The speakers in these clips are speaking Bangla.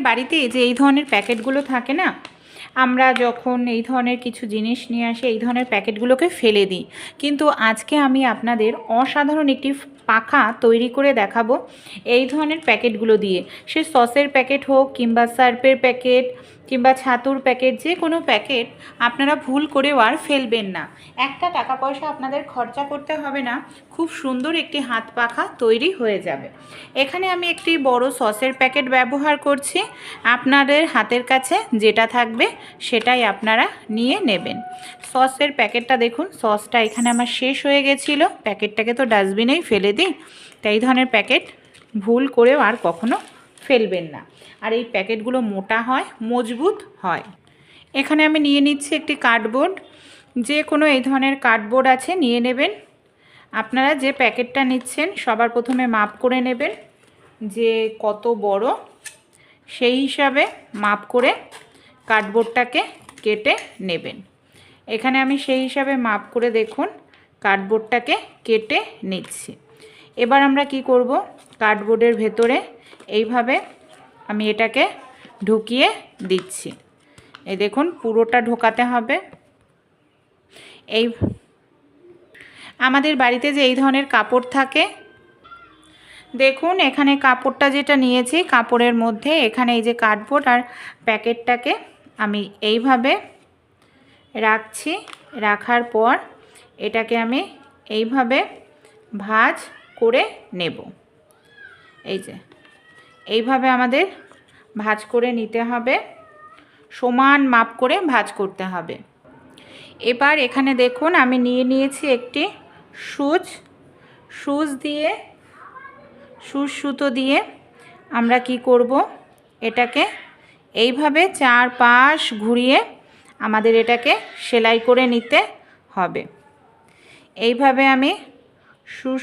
বাড়িতে যে এই ধরনের প্যাকেটগুলো থাকে না, আমরা যখন এই ধরনের কিছু জিনিস নিয়ে আসি এই ধরনের প্যাকেটগুলোকে ফেলে দিই, কিন্তু আজকে আমি আপনাদের অসাধারণ একটি পাখা তৈরি করে দেখাবো এই ধরনের প্যাকেটগুলো দিয়ে। সে সসের প্যাকেট হোক কিংবা সার্ফের প্যাকেট কিংবা ছাতুর প্যাকেট, যে কোনো প্যাকেট আপনারা ভুল করেও আর ফেলবেন না। একটা টাকা পয়সা আপনাদের খরচা করতে হবে না, খুব সুন্দর একটি হাত পাখা তৈরি হয়ে যাবে। এখানে আমি একটি বড় সসের প্যাকেট ব্যবহার করছি। আপনাদের হাতের কাছে যেটা থাকবে সেটাই আপনারা নিয়ে নেবেন। সসের প্যাকেটটা দেখুন, সসটা এখানে আমার শেষ হয়ে গেছিলো, প্যাকেটটাকে তো ডাস্টবিনেই ফেলে দিই, তাই এই ধরনের প্যাকেট ভুল করেও আর কখনো ফেলবেন না। আর এই প্যাকেটগুলো মোটা হয়, মজবুত হয়। এখানে আমি নিয়ে নিচ্ছি একটি কার্ডবোর্ড, যে কোনো এই ধরনের কার্ডবোর্ড আছে নিয়ে নেবেন। আপনারা যে প্যাকেটটা নিচ্ছেন সবার প্রথমে মাপ করে নেবেন যে কত বড়, সেই হিসাবে মাপ করে কার্ডবোর্ডটাকে কেটে নেবেন। এখানে আমি সেই হিসাবে মাপ করে দেখুন কার্ডবোর্ডটাকে কেটে নিচ্ছি। এবার আমরা কি করব, কার্ডবোর্ডের ভেতরে এইভাবে আমি এটাকে ঢুকিয়ে দিচ্ছি। এই দেখুন পুরোটা ঢোকাতে হবে। এই আমাদের বাড়িতে যে এই ধরনের কাপড় থাকে, দেখুন এখানে কাপড়টা যেটা নিয়েছি, কাপড়ের মধ্যে এখানে এই যে কার্ডবোর্ড আর প্যাকেটটাকে আমি এইভাবে রাখছি। রাখার পর এটাকে আমি এইভাবে ভাঁজ করে নেব। এই যে এইভাবে আমাদের ভাঁজ করে নিতে হবে, সমান মাপ করে ভাঁজ করতে হবে। এবার এখানে দেখুন আমি নিয়ে নিয়েছি একটি সুচ দিয়ে সুতো দিয়ে আমরা কি করব, এটাকে এইভাবে চারপাশ ঘুরিয়ে আমাদের এটাকে সেলাই করে নিতে হবে। এইভাবে আমি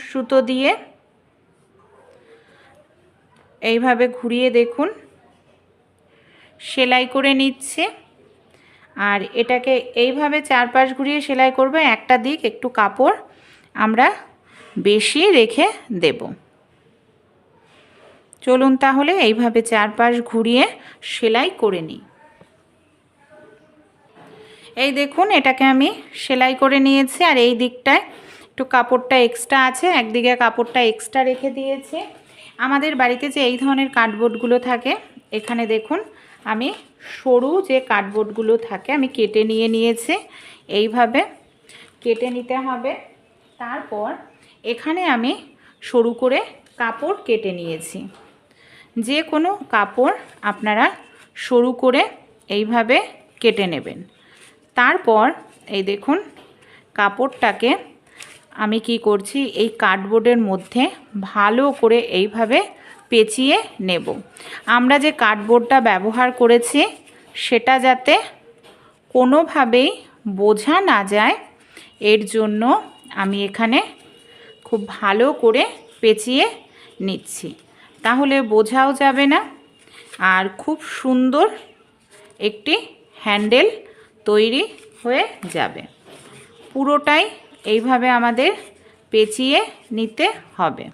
সুতো দিয়ে এইভাবে ঘুরিয়ে দেখুন সেলাই করে নিচ্ছে। আর এটাকে এইভাবে চারপাশ ঘুরিয়ে সেলাই করবে, একটা দিক একটু কাপড় আমরা বেশি রেখে দেব। চলুন তাহলে এইভাবে চারপাশ ঘুরিয়ে সেলাই করে নিই। এই দেখুন এটাকে আমি সেলাই করে নিয়েছি, আর এই দিকটায় একটু কাপড়টা এক্সট্রা আছে, একদিকে কাপড়টা এক্সট্রা রেখে দিয়েছি। আমাদের বাড়িতে যে এই ধরনের কার্ডবোর্ডগুলো থাকে, এখানে দেখুন আমি সরু যে কার্ডবোর্ডগুলো থাকে আমি কেটে নিয়েছি। এইভাবে কেটে নিতে হবে। তারপর এখানে আমি সরু করে কাপড় কেটে নিয়েছি। যে কোনো কাপড় আপনারা সরু করে এইভাবে কেটে নেবেন। তারপর এই দেখুন কাপড়টাকে আমি কি করছি, এই কার্ডবোর্ডের মধ্যে ভালো করে এইভাবে পেঁচিয়ে নেব। আমরা যে কার্ডবোর্ডটা ব্যবহার করেছি সেটা যাতে কোনোভাবেই বোঝা না যায়, এর জন্য আমি এখানে খুব ভালো করে পেঁচিয়ে নিচ্ছি, তাহলে বোঝাও যাবে না আর খুব সুন্দর একটি হ্যান্ডেল তৈরি হয়ে যাবে। পুরোটাই এইভাবে আমাদের পেঁচিয়ে নিতে হবে।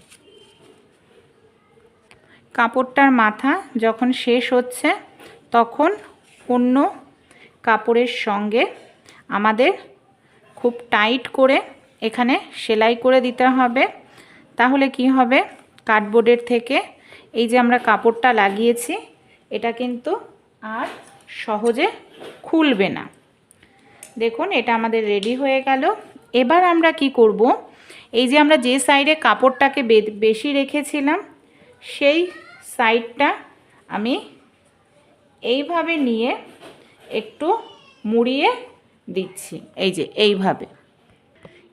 কাপড়টার মাথা যখন শেষ হচ্ছে তখন অন্য কাপড়ের সঙ্গে আমাদের খুব টাইট করে এখানে সেলাই করে দিতে হবে। তাহলে কি হবে, কার্ডবোর্ডের থেকে এই যে আমরা কাপড়টা লাগিয়েছি এটা কিন্তু আর সহজে খুলবে না। দেখুন এটা আমাদের রেডি হয়ে গেল। এবার আমরা কি করব, এই যে আমরা যে সাইডে কাপড়টাকে বেশি রেখেছিলাম সেই সাইডটা আমি এইভাবে নিয়ে একটু মুড়িয়ে দিচ্ছি। এই যে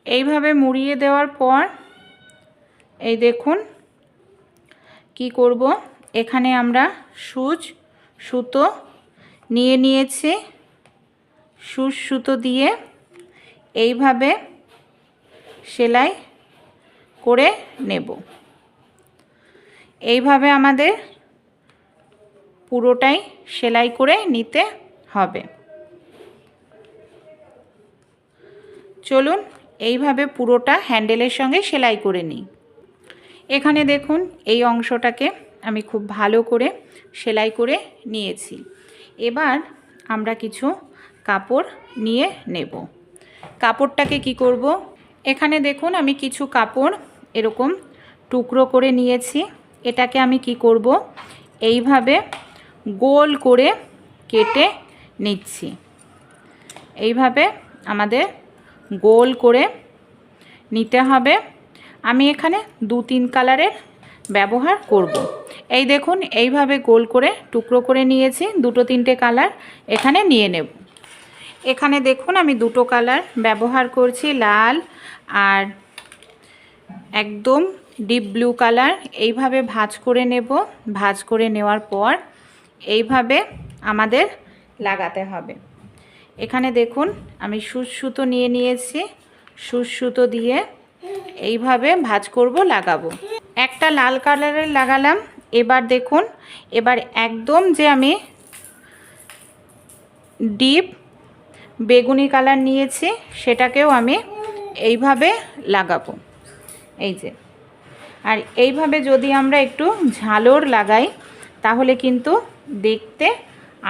এইভাবে মুড়িয়ে দেওয়ার পর এই দেখুন কি করব, এখানে আমরা সুতো নিয়ে নিয়েছি। সুতো দিয়ে এইভাবে সেলাই করে নেব। এইভাবে আমাদের পুরোটাই সেলাই করে নিতে হবে। চলুন এইভাবে পুরোটা হ্যান্ডেলের সঙ্গে সেলাই করে নিই। এখানে দেখুন এই অংশটাকে আমি খুব ভালো করে সেলাই করে নিয়েছি। এবার আমরা কিছু কাপড় নিয়ে নেব। কাপড়টাকে কি করব, এখানে দেখুন আমি কিছু কাপড় এরকম টুকরো করে নিয়েছি। এটাকে আমি কি করব, এইভাবে গোল করে কেটে নিচ্ছি। এইভাবে আমাদের গোল করে নিতে হবে। আমি এখানে 2-3 কালারের ব্যবহার করব। এই দেখুন এইভাবে গোল করে টুকরো করে নিয়েছি, 2-3টে কালার এখানে নিয়ে নেব। এখানে দেখুন আমি 2টো কালার ব্যবহার করছি, লাল আর একদম ডিপ ব্লু কালার। এইভাবে ভাঁজ করে নেব। ভাঁজ করে নেওয়ার পর এইভাবে আমাদের লাগাতে হবে। এখানে দেখুন আমি সুচ সুতো নিয়ে নিয়েছি। সুচ সুতো দিয়ে এইভাবে ভাঁজ করব, লাগাবো। একটা লাল কালারের লাগালাম। এবার দেখুন, এবার একদম যে আমি ডিপ বেগুনি কালার নিয়েছি সেটাকেও আমি এইভাবে লাগাবো। এই যে, আর এইভাবে যদি আমরা একটু ঝালর লাগাই তাহলে কিন্তু দেখতে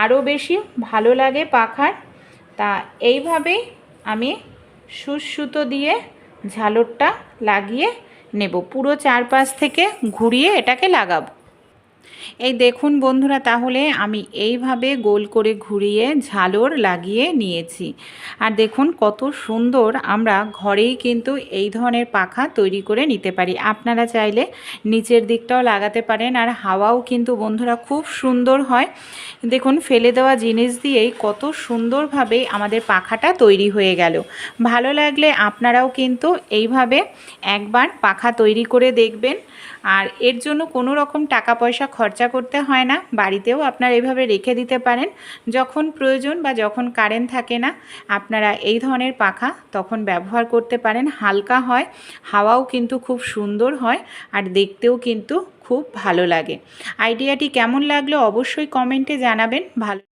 আরও বেশি ভালো লাগে পাখার। তা এইভাবেই আমি সুচ সুতো দিয়ে ঝালরটা লাগিয়ে নেব। পুরো চারপাশ থেকে ঘুরিয়ে এটাকে লাগাবো। এই দেখুন বন্ধুরা, তাহলে আমি এইভাবে গোল করে ঘুরিয়ে ঝালর লাগিয়ে নিয়েছি। আর দেখুন কত সুন্দর আমরা ঘরেই কিন্তু এই ধরনের পাখা তৈরি করে নিতে পারি। আপনারা চাইলে নিচের দিকটাও লাগাতে পারেন, আর হাওয়াও কিন্তু বন্ধুরা খুব সুন্দর হয়। দেখুন ফেলে দেওয়া জিনিস দিয়েই কত সুন্দরভাবে আমাদের পাখাটা তৈরি হয়ে গেল। ভালো লাগলে আপনারাও কিন্তু এইভাবে একবার পাখা তৈরি করে দেখবেন। আর এর জন্য কোনো রকম টাকা পয়সা খরচা করতে হয় না। বাড়িতেও আপনারা এইভাবে রেখে দিতে পারেন। যখন প্রয়োজন বা যখন কারেন্ট থাকে না, আপনারা এই ধরনের পাখা তখন ব্যবহার করতে পারেন। হালকা হয়, হাওয়াও কিন্তু খুব সুন্দর হয়, আর দেখতেও কিন্তু খুব ভালো লাগে। আইডিয়াটি কেমন লাগলো অবশ্যই কমেন্টে জানাবেন। ভালো